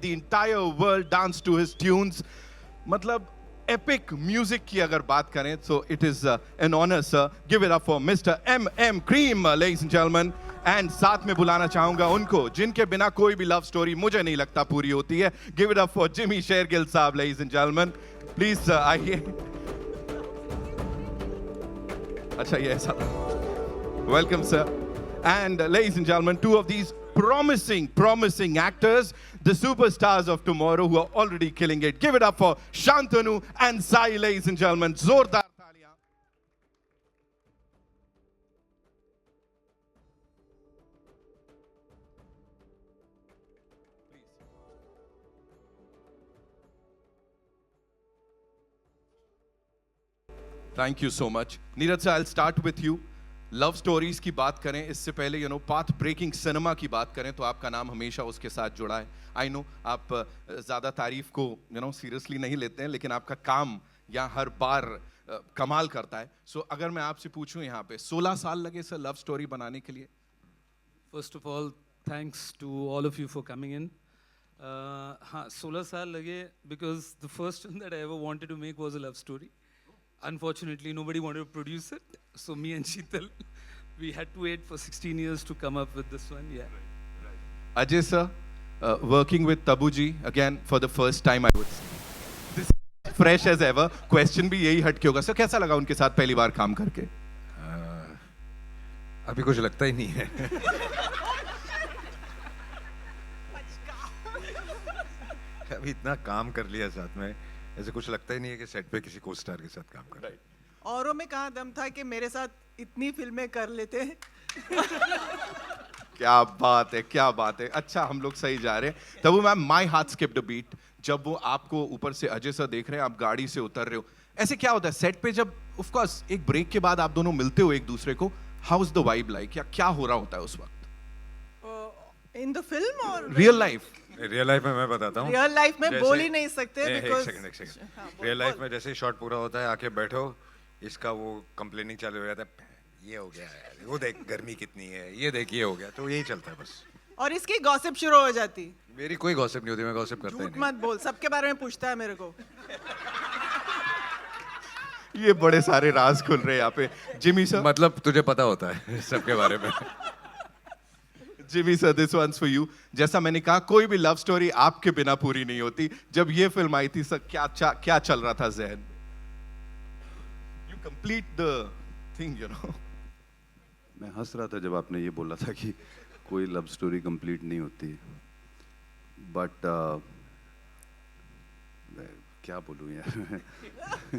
The entire world danced to his tunes. मतलब epic music की अगर बात करें so it is an honor sir. Give it up for Mr. M.M. Cream, ladies and gentlemen. And साथ में बुलाना चाहूंगा उनको जिनके बिना कोई भी लव स्टोरी मुझे नहीं लगता पूरी होती है. Give it up for Jimmy Shergill साहब, ladies and gentlemen. Please आइए. अच्छा ये ऐसा. Welcome sir. And ladies and gentlemen, two of these promising actors, the superstars of tomorrow who are already killing it. Give it up for Shantanu and Sai, ladies and gentlemen. Zordar taaliyan. Thank you so much. Neeraj sir, I'll start with you. Love stories की बात करें इससे पहले path breaking cinema की बात करें तो आपका नाम हमेशा उसके साथ जुड़ा है. आई नो आप ज़्यादा तारीफ को सीरियसली नहीं लेते हैं, लेकिन आपका काम यहाँ हर बार कमाल करता है. सो अगर मैं आपसे पूछूं यहाँ पे 16 साल लगे सर लव स्टोरी बनाने के लिए? First of all thanks to all of you for coming in. हाँ 16 साल लगे because the first film that I ever wanted to make was a love story. Unfortunately, nobody wanted to produce it. So me and Sheetal, we had to wait for 16 years to come up with this one. Yeah. Ajay sir, working with Tabu ji again for the first time, I would say. This is fresh as ever. Question भी यही हटके होगा. Sir, कैसा लगा उनके साथ पहली बार काम करके? अभी कुछ लगता ही नहीं है. अभी इतना काम कर लिया साथ में, ऐसे कुछ लगता ही नहीं है कि सेट पे किसी को स्टार के साथ काम कर रहा है. औरों में कहाँ दम था कि मेरे साथ इतनी फिल्में कर लेते. क्या बात है, क्या बात है. अच्छा हम लोग सही जा रहे हैं. Tabu ma'am, my heart skipped a beat जब वो आपको ऊपर से अजय सर देख रहे हैं, आप गाड़ी से उतर रहे हो. ऐसे क्या होता है सेट पे जब ऑफ कोर्स एक ब्रेक के बाद आप दोनों मिलते हो एक दूसरे को? How is the vibe like, या क्या हो रहा होता है उस वक्त? इन द फिल्म और रियल लाइफ? रियल लाइफ में मैं बताता हूँ. रियल लाइफ में बोल ही नहीं सकते एक सेकंड. रियल लाइफ में जैसे ही शॉट पूरा होता है आके बैठो, इसका वो कंप्लेनिंग चालू हो जाता है. ये हो गया है, वो देख गर्मी कितनी है, ये देख ये हो गया, तो यही चलता है बस. और इसकी गॉसिप शुरू हो जाती. मेरी कोई गॉसिप नहीं होती, मैं गॉसिप करता ही झूठ नहीं. मत बोल, सबके बारे में पूछता है मेरे को. ये बड़े सारे राज खुल रहे हैं यहाँ पे. जिमी सर, मतलब तुझे पता होता है सबके बारे में. Jimmy sir, this one's for you. जैसा मैंने कहा कोई भी लव स्टोरी आपके बिना पूरी नहीं होती. जब ये फिल्म आई थी सर क्या चल रहा था जहन? यू कंप्लीट द थिंग मैं हंस रहा था जब आपने ये बोला था कि कोई लव स्टोरी कंप्लीट नहीं होती. बट क्या बोलूं यार.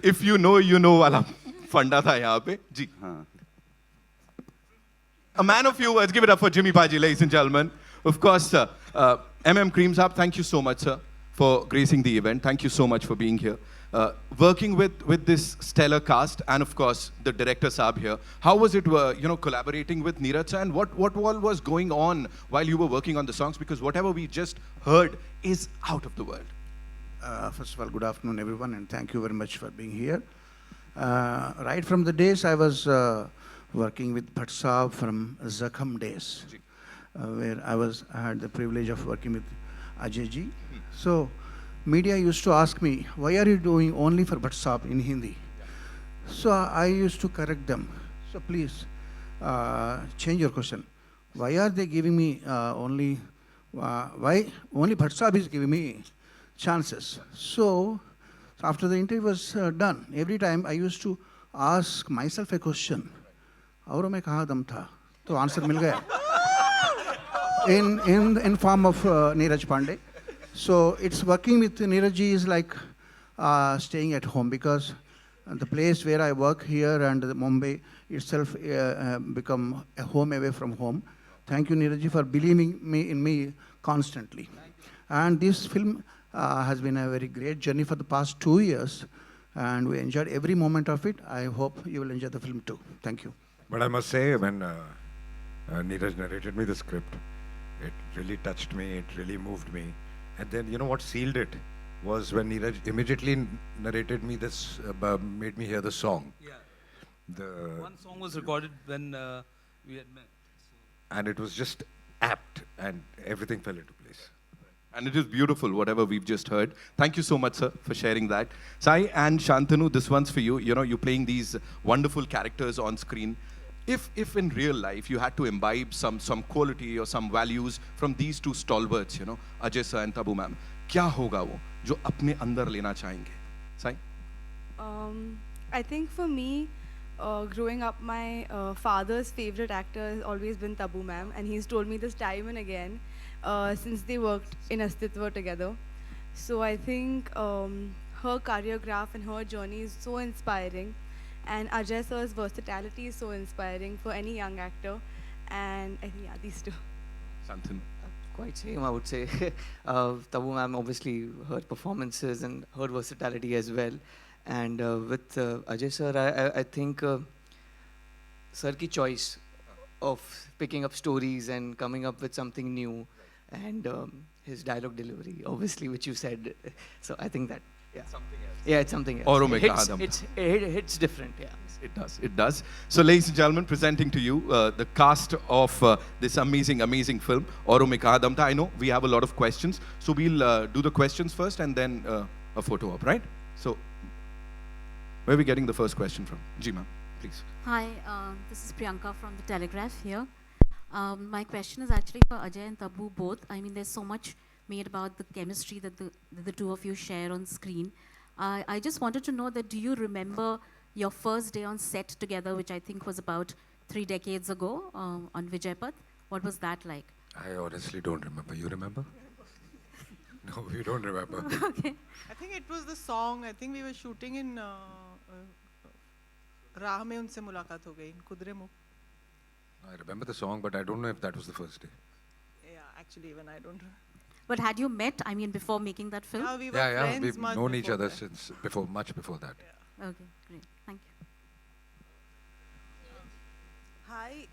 इफ यू नो वाला फंडा था यहाँ पे जी. हाँ. A man of few words. Give it up for Jimmy Paji, ladies and gentlemen. Of course, M.M. Cream Saab, thank you so much, sir, for gracing the event. Thank you so much for being here. Working with this stellar cast, and of course, the director Saab here. How was it, collaborating with Neeraj sir, and what all was going on while you were working on the songs? Because whatever we just heard is out of the world. First of all, good afternoon, everyone, and thank you very much for being here. Right from the days I was working with Bhatt Saab from Zakham days, where I had the privilege of working with Ajay ji. So, media used to ask me, why are you doing only for Bhatt Saab in Hindi? So, I used to correct them. So, please, change your question. Why are they giving me why only Bhatt Saab is giving me chances? So, after the interview was done, every time I used to ask myself a question. औरों में कहाँ दम था? तो answer मिल गया. In form of Neeraj Pandey. So it's working with Neeraj ji is like staying at home, because the place where I work here and Mumbai itself become a home away from home. Thank you Neeraj ji for believing in me constantly. And this film has been a very great journey for the past 2 years, and we enjoyed every moment of it. I hope you will enjoy the film too. Thank you. But I must say, when Neeraj narrated me the script, it really touched me, it really moved me. And then, you know what sealed it was when Neeraj immediately narrated me this, made me hear the song. Yeah. The One song was recorded when we had met. So. And it was just apt, and everything fell into place. And it is beautiful, whatever we've just heard. Thank you so much, sir, for sharing that. Sai and Shantanu, this one's for you. You know, you're playing these wonderful characters on screen. If in real life you had to imbibe some quality or some values from these two stalwarts, you know, Ajay sir and Tabu ma'am, क्या होगा वो जो अपने अंदर लेना चाहेंगे? Sai? I think for me, growing up, my father's favorite actor has always been Tabu ma'am, and he's told me this time and again since they worked in Astitva together. So I think her choreograph and her journey is so inspiring, and Ajay sir's versatility is so inspiring for any young actor. And I think, yeah, these two. Shantanu. Quite same, I would say. Tabu ma'am, obviously, her performances and her versatility as well. And with Ajay sir, I think sir ki choice of picking up stories and coming up with something new, and his dialogue delivery, obviously, which you said. So I think that, yeah. Something else. Yeah, it's something else. Auroh It mein hits, kaha dam. it hits different, yeah. It does, it does. So, ladies and gentlemen, presenting to you the cast of this amazing film, Auroh mein kaha dam tha. I know we have a lot of questions, so we'll do the questions first and then a photo op, right? So, where are we getting the first question from? Ji ma'am, please. Hi, this is Priyanka from The Telegraph here. My question is actually for Ajay and Tabu both. I mean, there's so much made about the chemistry that the two of you share on screen. I just wanted to know that do you remember your first day on set together, which I think was about 3 decades ago on Vijaypath? What was that like? I honestly don't remember. You remember? No, we don't remember. Okay. I think it was the song. I think we were shooting in राह में उनसे मुलाकात हो गई in Kudremukh. I remember the song, but I don't know if that was the first day. Yeah, actually, even I don't. But had you met, I mean, before making that film? Yeah, we were Yeah, friends we've much known each before other that. since much before that. Okay, great. Thank you. Hi.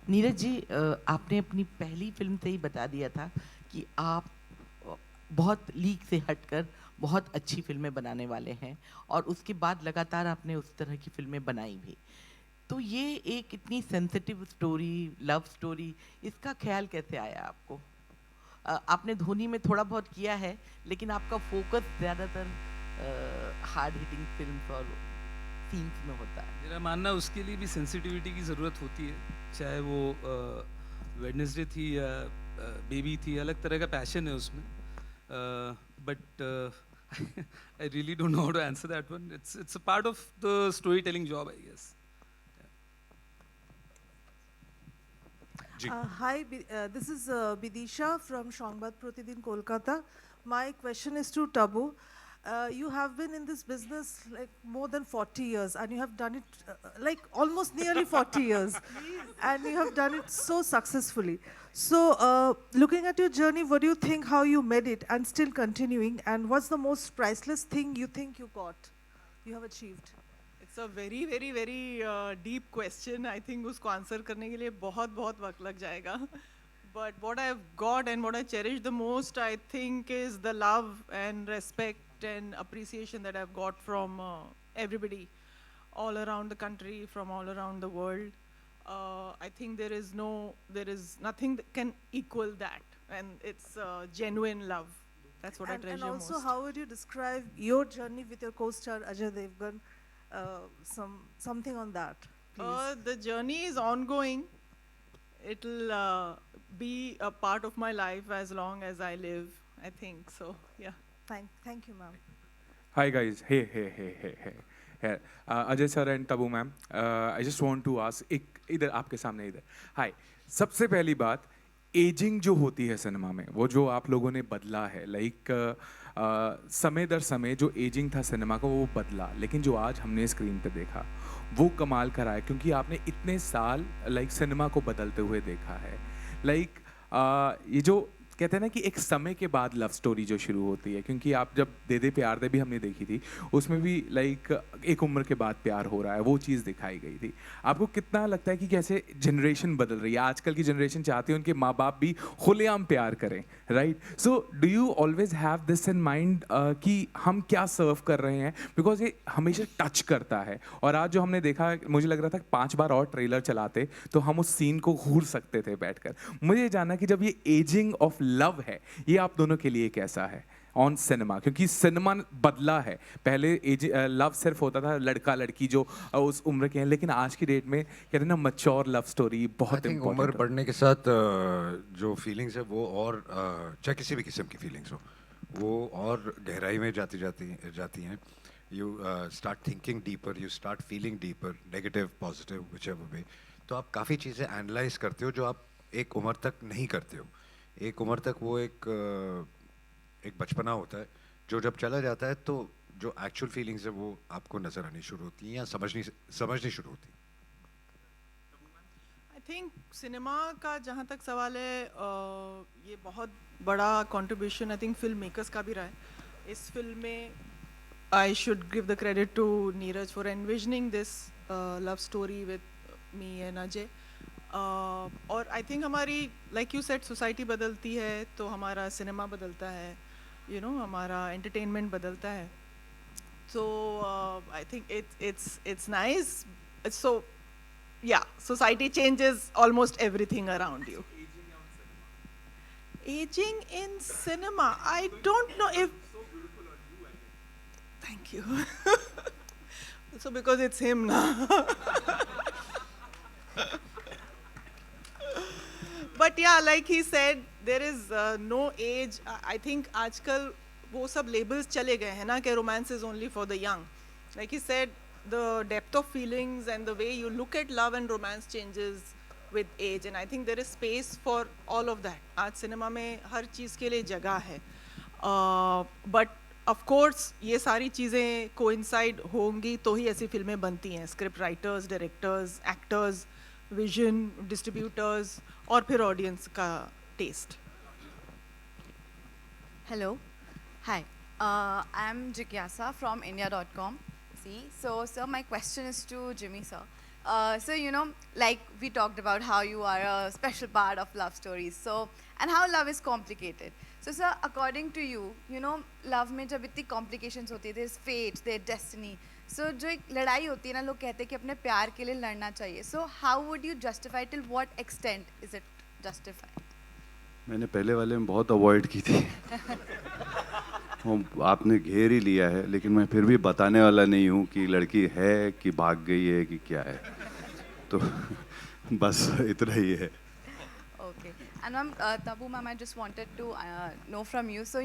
Neeraj ji, आपने अपनी पहली film से ही बता दिया था कि आप बहुत लीक से हटकर बहुत अच्छी फिल्में बनाने वाले हैं, और उसके बाद लगातार आपने उस तरह की फिल्में बनाई भी। तो ये एक इतनी सेंसिटिव स्टोरी, लव स्टोरी, इसका ख्याल कैसे आया आपको? आपने धोनी में थोड़ा बहुत किया है, लेकिन आपका फोकस ज़्यादातर हार्ड हिटिंग फिल्म्स और सीन्स में होता है। मेरा मानना उसके लिए भी सेंसिटिविटी की ज़रूरत होती है, चाहे वो वेडनेसडे थी या बेबी थी, अलग तरह का पैशन है उसमें. But I really don't know how to answer that one. It's a part of the storytelling job, I guess. Hi, this is Bidisha from Shongbad Pratidin, Kolkata. My question is to Tabu. You have been in this business like more than 40 years, and you have done it like almost nearly 40 years, and you have done it so successfully. So, looking at your journey, what do you think how you made it and still continuing, and what's the most priceless thing you think you have achieved? It's a very, very, very deep question. I think उसको answer करने के लिए बहुत वक्त लग जाएगा. But what I've got and what I cherish the most, I think, is the love and respect and appreciation that I've got from everybody all around the country, from all around the world. I think there is nothing that can equal that, and it's genuine love. That's what I treasure and also, most. how would you describe your journey with your co-star Ajay Devgan? Something on that, please. The journey is ongoing. It'll be a part of my life as long as I live, I think. So, yeah. Thank you, ma'am. Hi guys. Hey. Ajay sir and Tabu ma'am. I just want to ask, इधर आपके सामने इधर. Hi. सबसे पहली बात, ageing जो होती है सिनेमा में, वो जो आप लोगों ने बदला है, लाइक समय दर समय जो एजिंग था सिनेमा का वो बदला, लेकिन जो आज हमने स्क्रीन पे देखा वो कमाल करा है, क्योंकि आपने इतने साल लाइक सिनेमा को बदलते हुए देखा है. लाइक ये जो कहते हैं ना कि एक समय के बाद लव स्टोरी जो शुरू होती है, क्योंकि आप जब दे दे प्यार दे भी हमने देखी थी, उसमें भी लाइक एक उम्र के बाद प्यार हो रहा है, वो चीज़ दिखाई गई थी। आपको कितना लगता है कि कैसे जनरेशन बदल रही है, आजकल की जनरेशन चाहती है उनके माँ बाप भी खुलेआम प्यार करें, right? So do you always have this in mind कि हम क्या सर्व कर रहे हैं, बिकॉज ये हमेशा टच करता है। और आज जो हमने देखा, मुझे लग रहा था 5 बार और ट्रेलर चलाते तो हम उस सीन को घूर सकते थे बैठकर। मुझे ये जानना कि जब ये एजिंग ऑफ लव है, ये आप दोनों के लिए कैसा है ऑन सिनेमा? क्योंकि सिनेमा बदला है, पहले लव सिर्फ होता था लड़का लड़की जो उस उम्र के हैं, लेकिन आज की डेट में कहते हैं ना मैच्योर लव स्टोरी बहुत उम्र इम्पोर्टेंट। बढ़ने के साथ जो फीलिंग्स है वो और चाहे किसी भी किस्म की फीलिंग्स हो वो और गहराई में जाती हैं। You start thinking deeper, you start feeling deeper, negative positive whichever वे। तो आप काफ़ी चीज़ें एनालाइज करते हो जो आप एक उम्र तक नहीं करते हो। एक उम्र तक वो एक बचपना होता है जो जब चला जाता है तो जो एक्चुअल फीलिंग्स है वो आपको नज़र आनी शुरू होती हैं या समझनी शुरू होती हैं। आई थिंक सिनेमा का जहाँ तक सवाल है, ये बहुत बड़ा contribution I think film makers का भी रहा है इस फिल्म में। I should give the credit to Neeraj for envisioning this love story with me and Ajay. और आई थिंक हमारी लाइक यू सेड सोसाइटी बदलती है तो हमारा सिनेमा बदलता है, हमारा एंटरटेनमेंट बदलता है। So I think it's nice. So yeah, society changes almost everything around you. Aging in cinema, I don't know if. Thank you. So because it's him now. But yeah, like he said, there is no age. I think आजकल वो सब labels चले गए हैं ना कि romance is only for the young. Like he said, the depth of feelings and the way you look at love and romance changes with age, and I think there is space for all of that. आज cinema में हर चीज़ के लिए जगह है, but of course ये सारी चीज़ें coincide होंगी तो ही ऐसी फिल्में बनती हैं। Script writers, directors, actors, vision, distributors और फिर ऑडियंस का test. Hello. Hi. I'm Jigyasa from India.com. So sir, my question is to Jimmy sir. So like we talked about how you are a special part of love stories. So and how love is complicated. So sir, according to you, love में जब इतनी complications होती है, there's fate, there's destiny. So जो एक लड़ाई होती है ना, लोग कहते हैं कि अपने प्यार के लिए लड़ना चाहिए. So how would you justify, till what extent is it justified? मैंने पहले वाले में बहुत अवॉइड की थी। आपने घेर ही लिया है, लेकिन मैं फिर भी बताने वाला नहीं हूँ कि लड़की है कि भाग गई है कि क्या है, तो बस इतना ही है। Okay. And ma'am, Tabu ma'am, I just wanted to know from you. So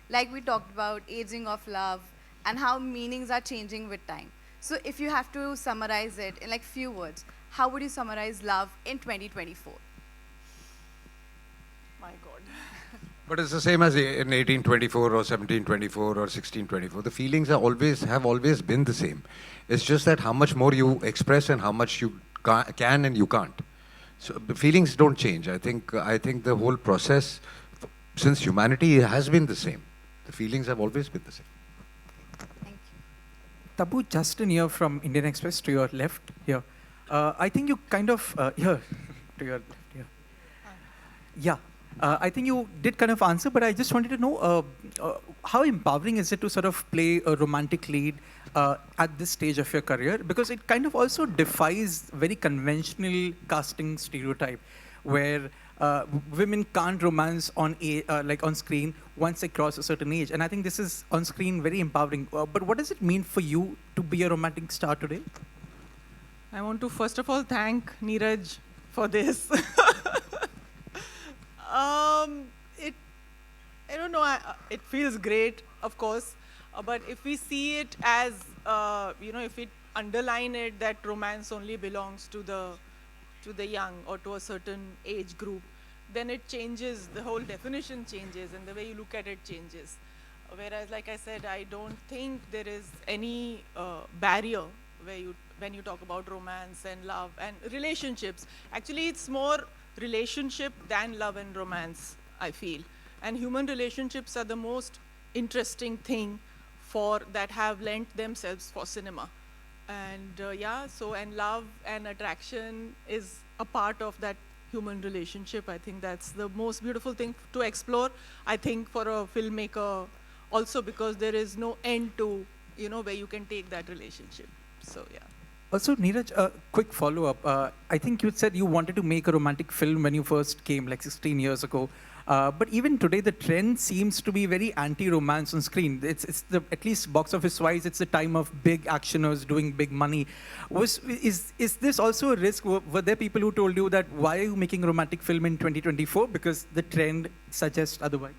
like we talked about aging of love and how meanings are changing with time. So if you have to summarize it in like few words, how would you summarize love in 2024? My God. But it's the same as in 1824 or 1724 or 1624. The feelings have always been the same. It's just that how much more you express and how much you can and you can't. So the feelings don't change. I think the whole process, since humanity, has been the same. The feelings have always been the same. Thank you. Tabu, Justin here from Indian Express, to your left here. I think you kind of here to your left here. Yeah. I think you did kind of answer, but I just wanted to know how empowering is it to sort of play a romantic lead at this stage of your career? Because it kind of also defies very conventional casting stereotype, where women can't romance on on screen once they cross a certain age. And I think this is on screen very empowering. But what does it mean for you to be a romantic star today? I want to first of all thank Neeraj for this. I don't know, it feels great, of course, but if we see it as, if we underline it that romance only belongs to the young or to a certain age group, then it changes, the whole definition changes and the way you look at it changes. Whereas, like I said, I don't think there is any barrier when you talk about romance and love and relationships. Actually, it's more relationship than love and romance, I feel. And human relationships are the most interesting thing for that have lent themselves for cinema. And yeah, so and love and attraction is a part of that human relationship. I think that's the most beautiful thing to explore, I think, for a filmmaker also, because there is no end to, you know, where you can take that relationship. So yeah. Also, Neeraj, a quick follow-up. I think you said you wanted to make a romantic film when you first came, like 16 years ago. But even today, the trend seems to be very anti-romance on screen. It's the, at least box office-wise, it's the time of big actioners doing big money. Is this also a risk? Were there people who told you that why are you making a romantic film in 2024? Because the trend suggests otherwise.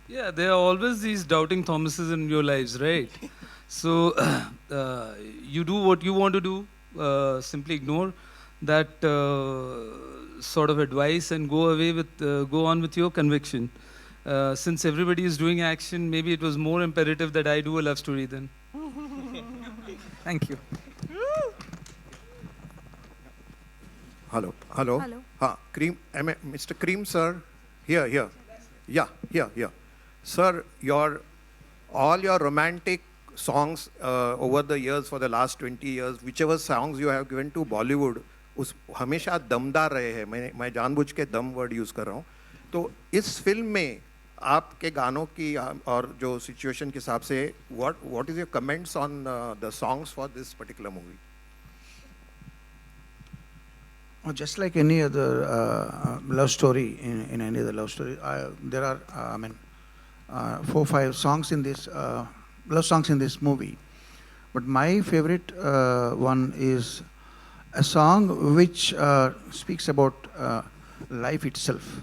Yeah, there are always these doubting Thomases in your lives, right? So you do what you want to do, simply ignore that sort of advice and go away with, go on with your conviction. Since everybody is doing action, maybe it was more imperative that I do a love story then. Thank you. Hello. Hello. Hello. Mr. Cream, sir. Here. Yeah. Sir, all your romantic songs over the years, for the last 20 years, whichever songs you have given to Bollywood, उस हमेशा दमदार रहे हैं. मैं जानबूझ के दम word use कर रहा हूँ. तो इस फिल्म में आपके गानों की और जो सिचुएशन के हिसाब से what is your comments on the songs for this particular movie? Just like any other love story, in any other love story, there are 4 or 5 songs in this love songs in this movie. But my favorite one is a song which speaks about life itself,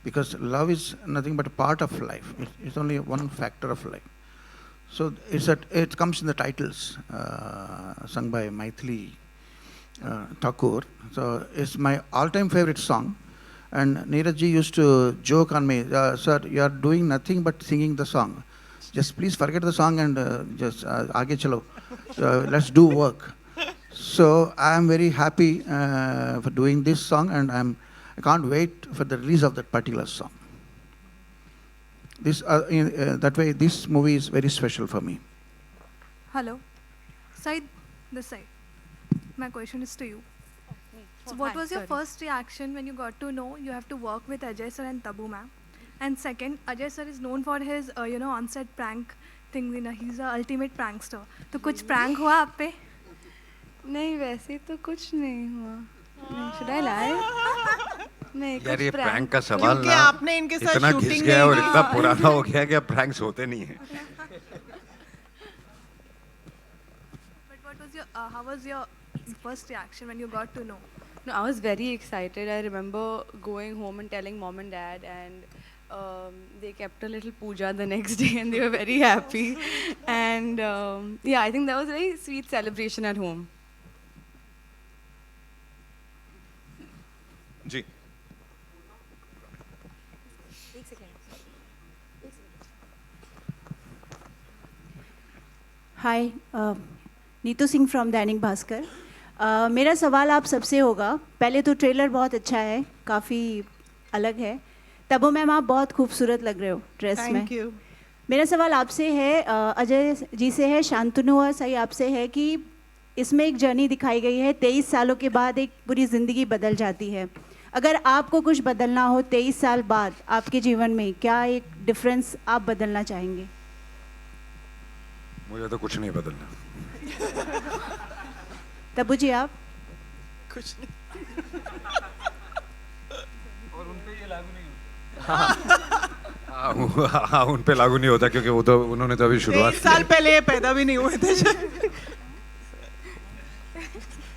because love is nothing but a part of life. It's only one factor of life. So it comes in the titles, sung by Maithili Thakur. So it's my all-time favorite song. And Neeraj ji used to joke on me, sir, you are doing nothing but singing the song. Just please forget the song and just aage chalo. Let's do work. So I am very happy for doing this song, and I can't wait for the release of that particular song. That way, this movie is very special for me. Hello. Side, this side. My question is to you. So what was your first reaction when you got to know you have to work with Ajay sir and Tabu ma'am? And second, Ajay sir is known for his, on-set prank things. He's the ultimate prankster. तो कुछ prank हुआ आप पे? नहीं, वैसे तो कुछ नहीं हुआ. Should I lie? नहीं, यार ये कुछ प्रैंक का सवाल क्योंकि ना आपने इनके साथ इतना घिस shooting गया नहीं और की. इतना पुराना हो गया कि प्रैंक्स होते नहीं हैं. But what was how was your first reaction when you got to know? No, I was very excited. I remember going home and telling mom and dad, and they kept a little puja the next day, and they were very happy. And yeah, I think that was a very sweet celebration at home. जी. Hi, Neetu Singh from Dainik Bhaskar. मेरा सवाल आप सबसे होगा. पहले तो trailer बहुत अच्छा है, काफ़ी अलग है. तबू मैम, आप बहुत खूबसूरत लग रहे हो ड्रेस में. Thank you. मेरा सवाल आपसे है, अजय जी से है, शांतनु और सही आपसे है कि इसमें एक जर्नी दिखाई गई है. 23 सालों के बाद एक पूरी ज़िंदगी बदल जाती है. अगर आपको कुछ बदलना हो 23 साल बाद आपके जीवन में, क्या एक डिफरेंस आप बदलना चाहेंगे? मुझे तो कुछ नहीं बदलना. तब्बू जी, आप? कुछ नहीं. और उन पे ये लागू नहीं होता. हाँ, उन पे लागू नहीं होता क्योंकि वो तो उन्होंने तो अभी शुरुआत की. 23 साल पहले ये पैदा भी नहीं हुए थे.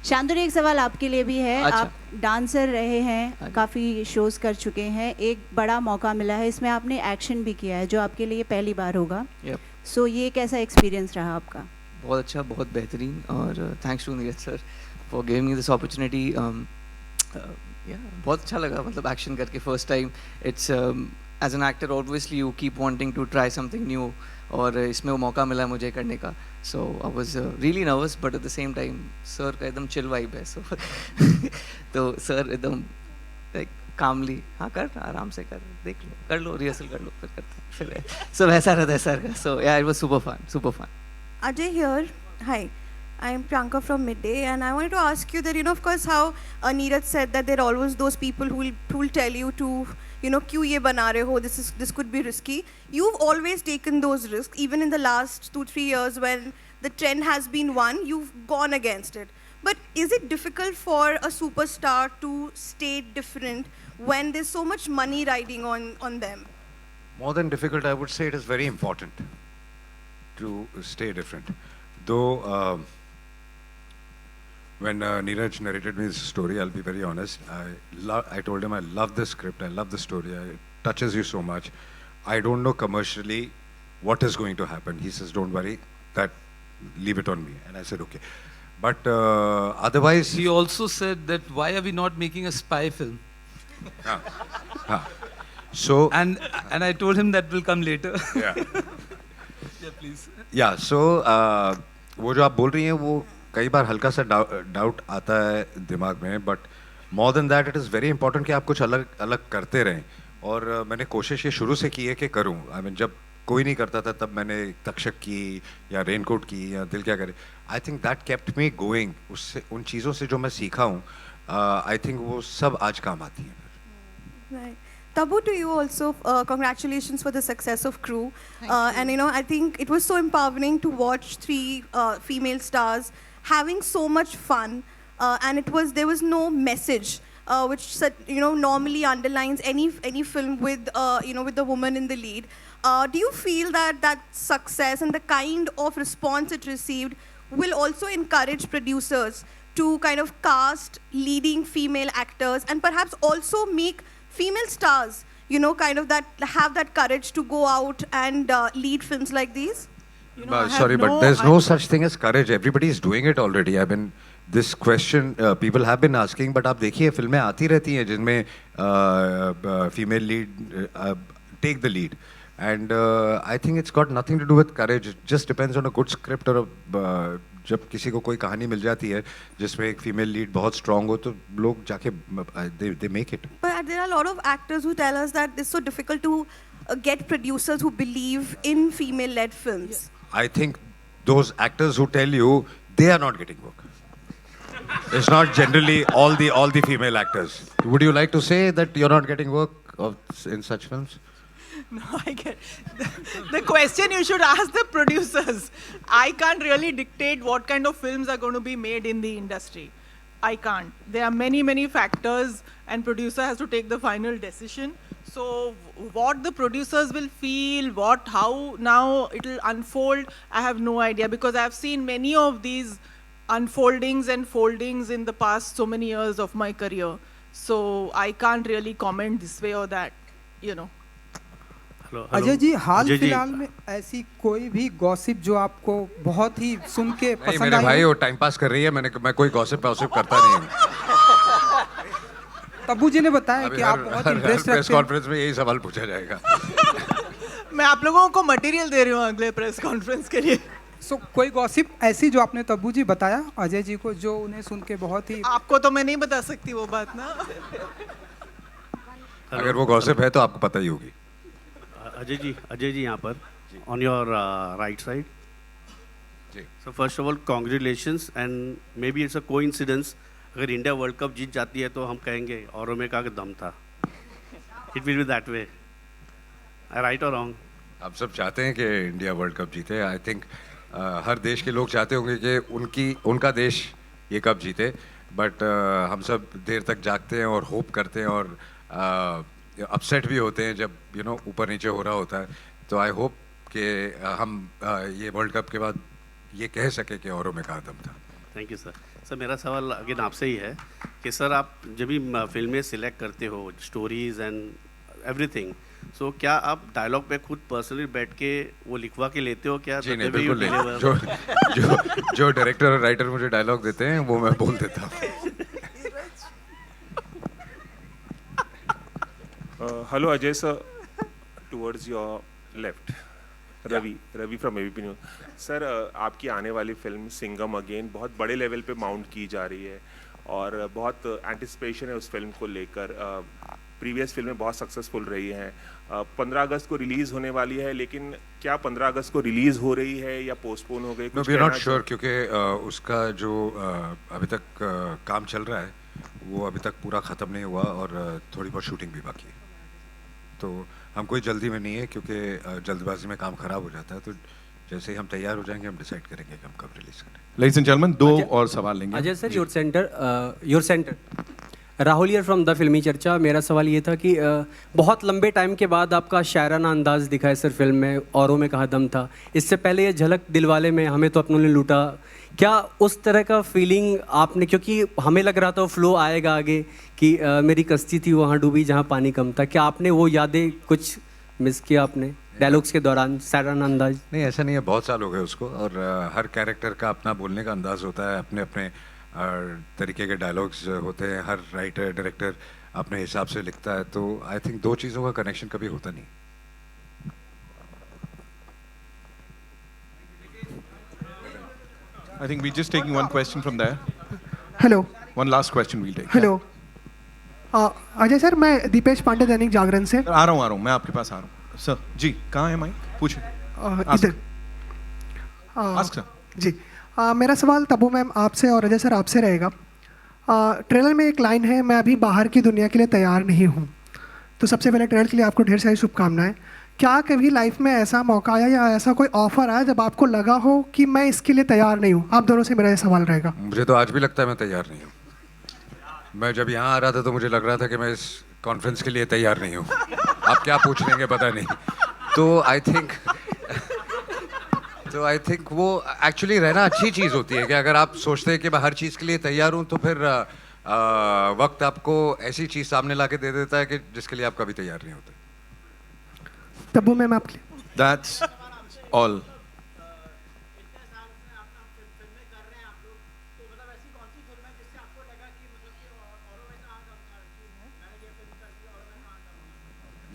शांतनु, एक सवाल आपके लिए भी है. अच्छा. आप डांसर रहे हैं, काफ़ी शोज कर चुके हैं, एक बड़ा मौका मिला है, इसमें आपने एक्शन भी किया है जो आपके लिए पहली बार होगा. सो ये कैसा एक्सपीरियंस रहा आपका? बहुत अच्छा, बहुत बेहतरीन. और thanks to Neeraj sir for giving me this opportunity. बहुत अच्छा लगा, मतलब एक्शन करके first time. It's as an actor obviously you keep wanting to try something new, और इसमें वो मौका मिला मुझे करने का. So I was really nervous, but at the same time sir का एकदम चिल वाइब है. सो तो सर एकदम लाइक कामली, हाँ कर आराम से कर, देख लो, कर लो, रिहर्सल कर लो, फिर करते हैं फिर. So वैसा रहता है सर का. So yeah, it was super fun, super fun. Ajay here. Hi, I am Priyanka from Midday, and I wanted to ask you that, you know, of course, how Neeraj said that there are always those people who will tell you to, you know, क्यों ये बना रहे हो? This could be risky. You've always taken those risks, even in the last 2-3 years when the trend has been one, you've gone against it. But is it difficult for a superstar to stay different when there's so much money riding on them? More than difficult, I would say it is very important to stay different. Though, when Neeraj narrated me this story, I'll be very honest, I told him I love this script, I love the story, it touches you so much. I don't know commercially what is going to happen. He says, don't worry, leave it on me. And I said, okay. But otherwise... He also said that why are we not making a spy film? So... And I told him that will come later. Yeah. Yeah, please. Yeah, so वो जो आप बोल रही हैं वो कई बार हल्का सा डाउट आता है दिमाग में, but more than that it is very important कि आप कुछ अलग अलग करते रहें. और मैंने कोशिश ये शुरू से की है कि करूं. आई मीन जब कोई नहीं करता था तब मैंने तक्षक की या रेनकोट की या दिल क्या करे. I think that kept me going. उससे उन चीज़ों से जो मैं सीखा हूँ, आई थिंक वो सब आज काम आती हैं. Right. Tabu, to you also, congratulations for the success of Crew. And you know, I think it was so empowering to watch 3 female stars having so much fun. And there was no message, which you know normally underlines any film with you know, with the woman in the lead. Do you feel that success and the kind of response it received will also encourage producers to kind of cast leading female actors and perhaps also make female stars, you know, kind of have that courage to go out and lead films like these? You know, sorry, but there's no such thing as courage. Everybody is doing it already. I mean, this question people have been asking, but आप देखिए फिल्में आती रहती हैं जिनमें female lead take the lead. And I think it's got nothing to do with courage. It just depends on a good script or जब किसी को कोई कहानी मिल जाती है जिसमें एक फीमेल लीड बहुत स्ट्रांग हो तो लोग जाके they make it. But there are a lot of actors who tell us that it's so difficult to get producers who believe in female-led films. I think those actors who tell you they are not getting work. It's not generally all the female actors. Would you like to say that you're not getting work in such films? No, I get the question you should ask the producers. I can't really dictate what kind of films are going to be made in the industry. I can't. There are many factors and producer has to take the final decision. So what the producers will feel, how now it will unfold, I have no idea, because I have seen many of these unfoldings and foldings in the past so many years of my career. So I can't really comment this way or that, you know. Ajay ji, हाल फिलहाल में ऐसी कोई भी gossip जो आपको बहुत ही सुन के पसंद आई? मेरे भाई वो टाइम पास कर रही है, मैं कोई गॉसिप करता नहीं हूँ. तब्बू जी ने बताया कि आप बहुत इंटरेस्ट रखते हैं. प्रेस कॉन्फ्रेंस में यही सवाल पूछा जाएगा. मैं आप लोगों को मटेरियल दे रही हूँ अगले प्रेस कॉन्फ्रेंस के लिए. कोई गॉसिप ऐसी जो आपने तब्बू जी बताया अजय जी को, जो उन्हें सुन के बहुत ही... आपको तो मैं नहीं बता सकती वो बात ना. अगर वो गॉसिप है तो आपको पता ही होगी. अजय जी यहाँ पर on your right side. So first of all congratulations, and may be it's a coincidence, अगर इंडिया वर्ल्ड कप जीत जाती है तो हम कहेंगे औरों में का दम था. It will be that way. Right और रॉन्ग? आप सब चाहते हैं कि इंडिया वर्ल्ड कप जीते. आई थिंक हर देश के लोग चाहते होंगे कि उनका देश ये कप जीते, बट हम सब देर तक जागते हैं और होप करते हैं और अपसेट भी होते हैं जब ऊपर नीचे हो रहा होता है. तो आई होप कि हम ये वर्ल्ड कप के बाद ये कह सके कि औरों में कहा दम था. Thank you sir. सर मेरा सवाल अगेन आपसे ही है कि सर आप जब भी फिल्में सिलेक्ट करते हो, स्टोरीज एंड एवरीथिंग, सो क्या आप डायलॉग पे खुद पर्सनली बैठ के वो लिखवा के लेते हो क्या? जी नहीं, बिल्कुल नहीं. जो डायरेक्टर और राइटर मुझे डायलॉग देते हैं वो मैं बोल देता हूँ. Hello Ajay sir, towards your left, Ravi from ABP news. Sir आपकी आने वाली फिल्म सिंघम अगेन बहुत बड़े लेवल पे माउंट की जा रही है और बहुत एंटिसिपेशन है उस फिल्म को लेकर. प्रीवियस फिल्में बहुत सक्सेसफुल रही हैं। 15 अगस्त को रिलीज़ होने वाली है, लेकिन क्या 15 अगस्त को रिलीज़ हो रही है या पोस्टपोन हो गई? No, we are not sure, क्योंकि उसका जो अभी तक काम चल रहा है वो अभी तक पूरा ख़त्म नहीं हुआ और थोड़ी बहुत शूटिंग भी बाकी है। तो हम कोई जल्दी में नहीं है, क्योंकि जल्दबाजी में काम ख़राब हो जाता है। तो जैसे ही हम तैयार हो जाएंगे हम डिसाइड करेंगे कि हम कब रिलीज़ करें। Ladies and gentlemen, 2 और सवाल लेंगे। Ajay sir, your centre Rahul here from the फिल्मी चर्चा। मेरा सवाल ये था कि बहुत लंबे टाइम के बाद आपका शायराना अंदाज दिखा है सर फिल्म में, औरों में कहा दम था। इससे पहले ये झलक दिलवाले में हमें तो अपनों ने लूटा, क्या उस तरह का फीलिंग आपने, क्योंकि हमें लग रहा था वो फ्लो आएगा आगे कि मेरी कश्ती थी वहाँ डूबी जहाँ पानी कम था, क्या आपने वो यादें कुछ मिस किया आपने डायलॉग्स के दौरान, शायराना अंदाज? नहीं, ऐसा नहीं है, बहुत साल हो गए उसको, और हर कैरेक्टर का अपना बोलने का अंदाज होता है, अपने अपने तरीके के डायलॉग्स होते हैं, हर राइटर डायरेक्टर अपने हिसाब से लिखता है। तो आई थिंक 2 चीज़ों का कनेक्शन कभी होता नहीं। I think we're just taking one question from there. Hello. One last question we'll take. Hello. Ajay sir, मैं दीपेश पांडे, दैनिक जागरण से। आ रहा हूँ, मैं आपके पास आ रहा हूँ। सर जी, कहाँ है माइक? पूछिए। इधर। Ask sir. जी, मेरा सवाल तब्बू मैम आपसे और अजय सर आपसे रहेगा। ट्रेलर में एक लाइन है, मैं अभी बाहर की दुनिया के लिए तैयार नहीं हूँ। तो सबसे पहले ट्रेलर के लिए आपको ढेर सारी शुभकामनाएं। क्या कभी लाइफ में ऐसा मौका आया या ऐसा कोई ऑफर आया जब आपको लगा हो कि मैं इसके लिए तैयार नहीं हूँ? आप दोनों से मेरा ये सवाल रहेगा। मुझे तो आज भी लगता है मैं तैयार नहीं हूँ। मैं जब यहाँ आ रहा था तो मुझे लग रहा था कि मैं इस कॉन्फ्रेंस के लिए तैयार नहीं हूँ। आप क्या पूछ लेंगे पता नहीं। तो आई थिंक वो एक्चुअली रहना अच्छी चीज़ होती है कि अगर आप सोचते हैं कि मैं हर चीज़ के लिए तैयार हूँ, तो फिर वक्त आपको ऐसी चीज़ सामने ला के दे देता है कि जिसके लिए आप कभी तैयार नहीं होते। तब्बू मैम आपके लिए। That's all.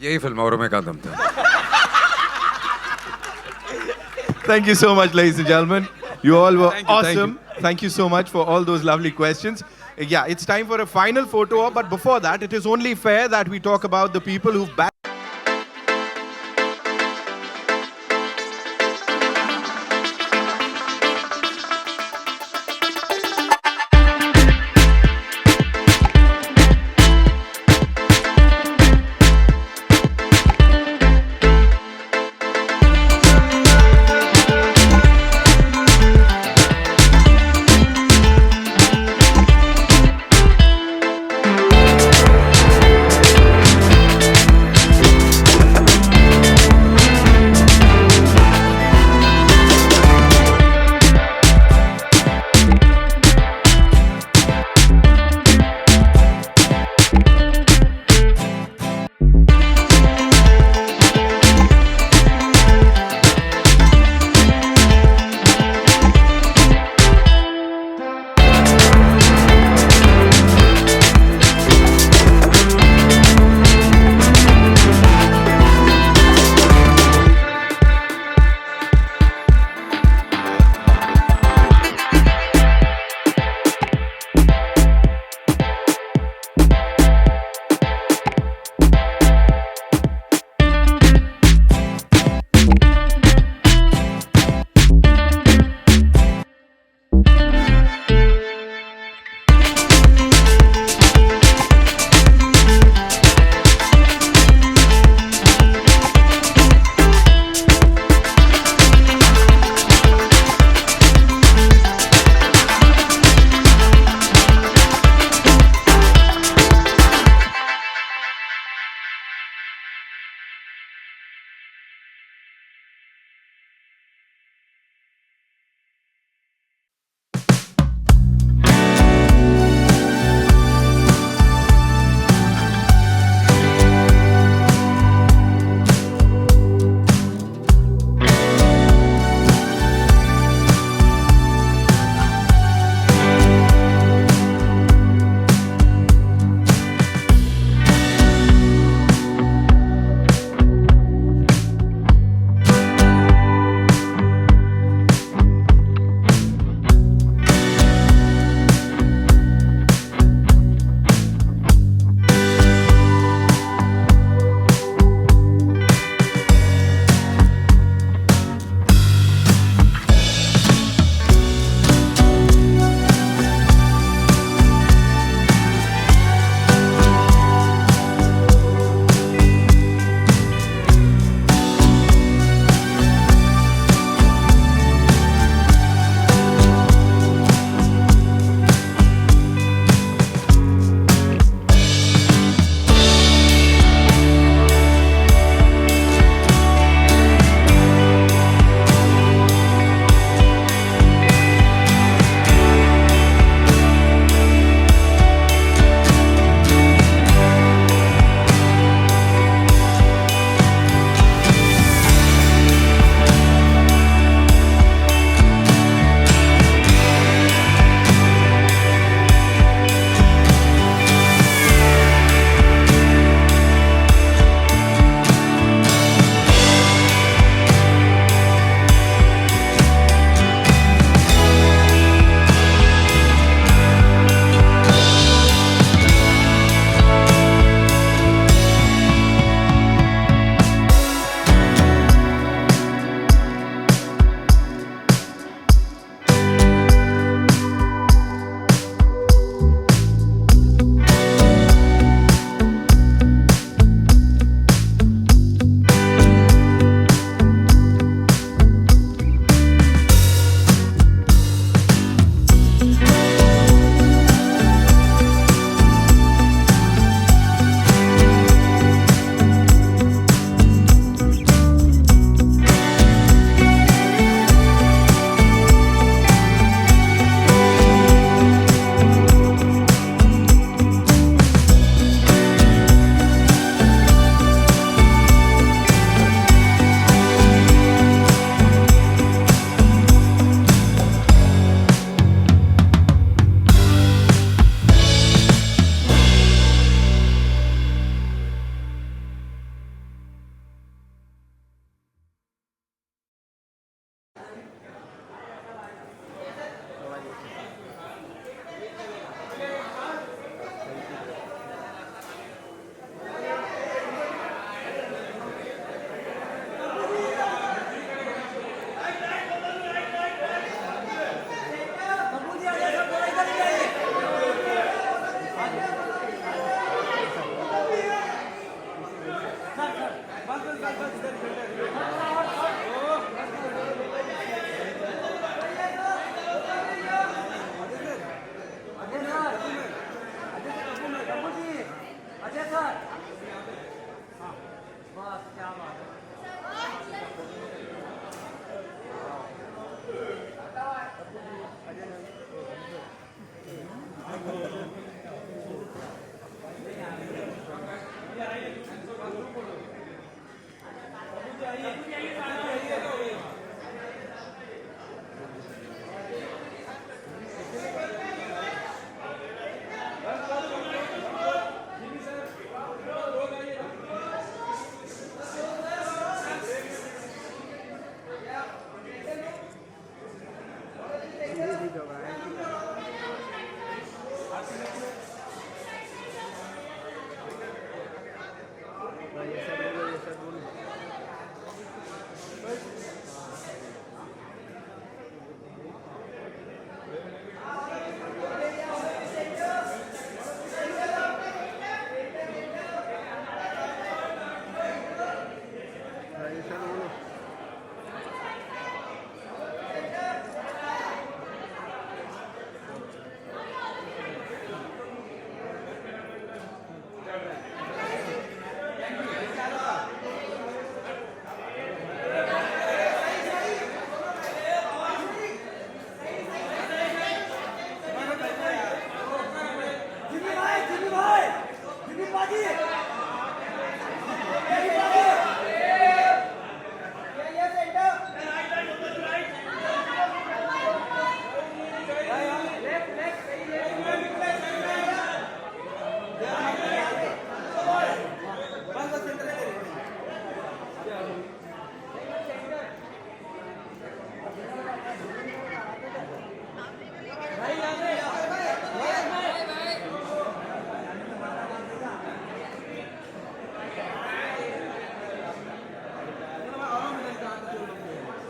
यही फिल्म औरों में का दम था। Thank you so much, ladies and gentlemen. You all were awesome. Thank you so much for all those lovely questions. Yeah, it's time for a final photo op, but before that, it is only fair that we talk about the people who've backed